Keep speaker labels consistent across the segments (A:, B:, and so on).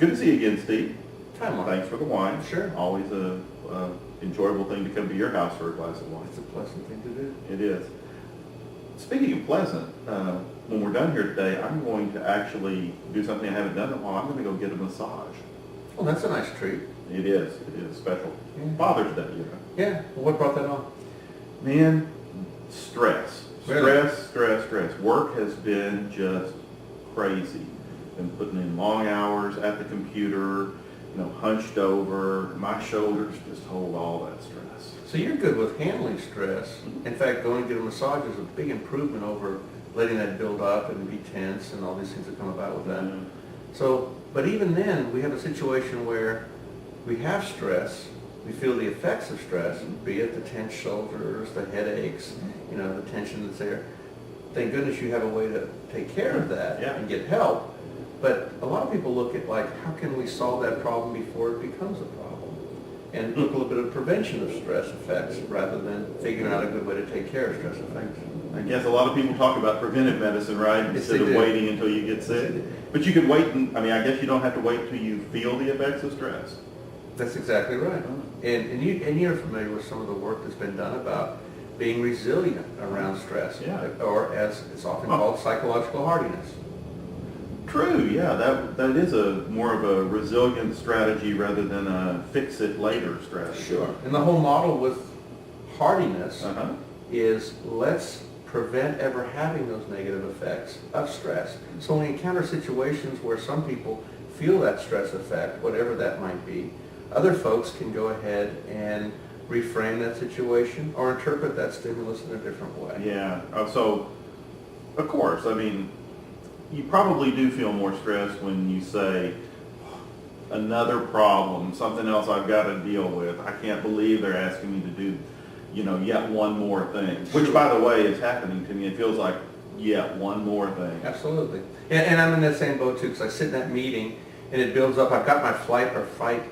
A: Good to see you again, Steve.
B: Time on.
A: Thanks for the wine.
B: Sure.
A: Always a enjoyable thing to come to your house for a glass of wine.
B: It's a pleasant thing to do.
A: It is. Speaking of pleasant, when we're done here today, I'm going to actually do something I haven't done in a while. I'm going to go get a massage.
B: Well, that's a nice treat.
A: It is. It is special.
B: Yeah.
A: Father's Day, you know.
B: Yeah. Well, what brought that on?
A: Man, stress.
B: Really?
A: Stress. Work has been just crazy. Been putting in long hours at the computer, hunched over. My shoulders just hold all that stress.
B: So you're good with handling stress. In fact, going to get a massage is a big improvement over letting that build up and be tense and all these things that come about with that.
A: Mm-hmm.
B: So, but even then, we have a situation where we have stress, we feel the effects of stress, be it the tense shoulders, the headaches, the tension that's there. Thank goodness you have a way to take care of that and get help. But a lot of people look at how can we solve that problem before it becomes a problem? And look a little bit at prevention of stress effects rather than figuring out a good way to take care of stress effects.
A: I guess a lot of people talk about preventive medicine, right? Instead of waiting until you get sick. But you could wait, I guess you don't have to wait until you feel the effects of stress.
B: That's exactly right. And you're familiar with some of the work that's been done about being resilient around stress, or as it's often called, psychological hardiness.
A: True, yeah, that is more of a resilient strategy rather than a fix-it-later strategy.
B: Sure. And the whole model with hardiness is let's prevent ever having those negative effects of stress. So when we encounter situations where some people feel that stress effect, whatever that might be, other folks can go ahead and reframe that situation or interpret that stimulus in a different way.
A: Yeah, so of course, you probably do feel more stressed when you say, another problem, something else I've got to deal with. I can't believe they're asking me to do, yet one more thing. Which, by the way, is happening to me. It feels like yet one more thing.
B: Absolutely. And I'm in that same boat too, because I sit in that meeting and it builds up. I've got my flight or fight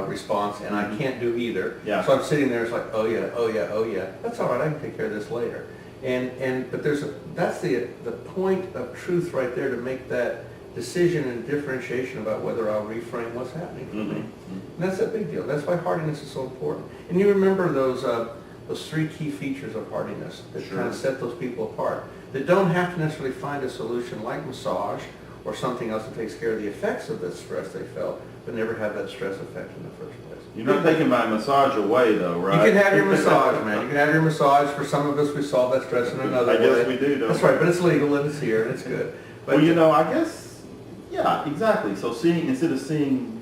B: response, and I can't do either.
A: Yeah.
B: So I'm sitting there. It's like, oh yeah. That's all right. I can take care of this later. But that's the point of truth right there, to make that decision and differentiation about whether I'll reframe what's happening for me. And that's a big deal. That's why hardiness is so important. And you remember those three key features of hardiness that kind of set those people apart, that don't have to necessarily find a solution like massage or something else that takes care of the effects of the stress they felt, but never have that stress effect in the first place.
A: You're not taking my massage away, though, right?
B: You can have your massage, man. You can have your massage. For some of us, we solve that stress in another way.
A: I guess we do, don't we?
B: That's right, but it's legal and it's here and it's good. But
A: well, I guess, yeah, exactly. So instead of seeing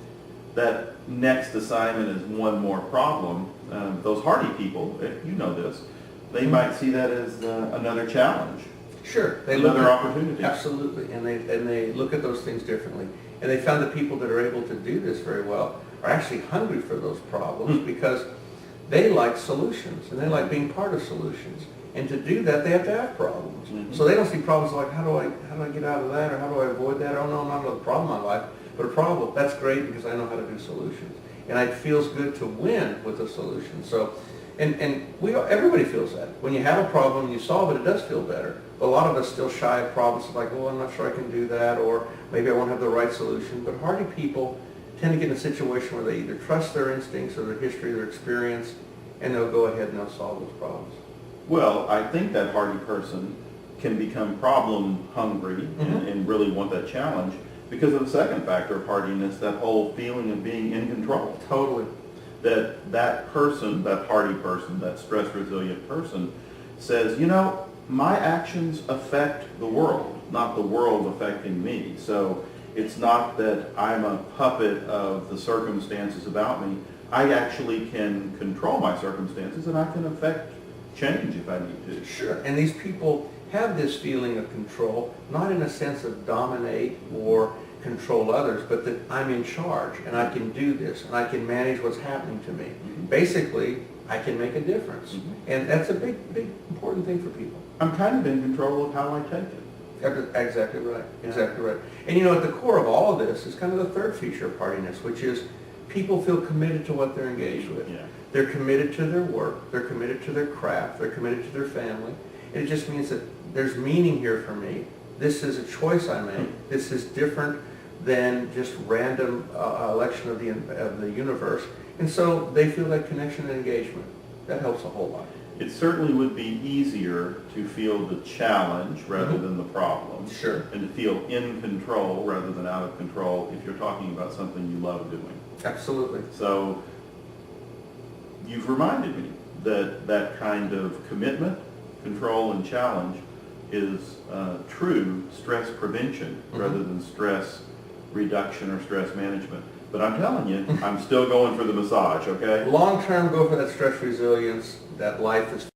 A: that next assignment as one more problem, those hardy people, if you know this, they might see that as another challenge.
B: Sure.
A: Another opportunity.
B: Absolutely. And they look at those things differently. And they found that people that are able to do this very well are actually hungry for those problems because they like solutions and they like being part of solutions. And to do that, they have to have problems. So they don't see problems like, how do I get out of that, or how do I avoid that? Oh no, not a problem in my life, but a problem. That's great because I know how to do solutions. And it feels good to win with a solution. So, and everybody feels that. When you have a problem and you solve it, it does feel better. But a lot of us still shy of problems, like, oh, I'm not sure I can do that, or maybe I won't have the right solution. But hardy people tend to get in a situation where they either trust their instincts or their history, their experience, and they'll go ahead and they'll solve those problems.
A: Well, I think that hardy person can become problem hungry and really want that challenge because of the second factor of hardiness, that whole feeling of being in control.
B: Totally.
A: That person, that hardy person, that stress resilient person says, my actions affect the world, not the world affecting me. So it's not that I'm a puppet of the circumstances about me. I actually can control my circumstances and I can affect change if I need to.
B: Sure. And these people have this feeling of control, not in a sense of dominate or control others, but that I'm in charge and I can do this and I can manage what's happening to me. Basically, I can make a difference. And that's a big important thing for people.
A: I'm kind of in control of how I take it.
B: Exactly right. Exactly right. And at the core of all of this is kind of the third feature of hardiness, which is people feel committed to what they're engaged with.
A: Yeah.
B: They're committed to their work. They're committed to their craft. They're committed to their family. And it just means that there's meaning here for me. This is a choice I make. This is different than just random election of the universe. And so they feel that connection and engagement. That helps a whole lot.
A: It certainly would be easier to feel the challenge rather than the problem.
B: Sure.
A: And to feel in control rather than out of control if you're talking about something you love doing.
B: Absolutely.
A: So you've reminded me that that kind of commitment, control, and challenge is true stress prevention rather than stress reduction or stress management. But I'm telling you, I'm still going for the massage, okay?
B: Long term, go for that stress resilience, that life is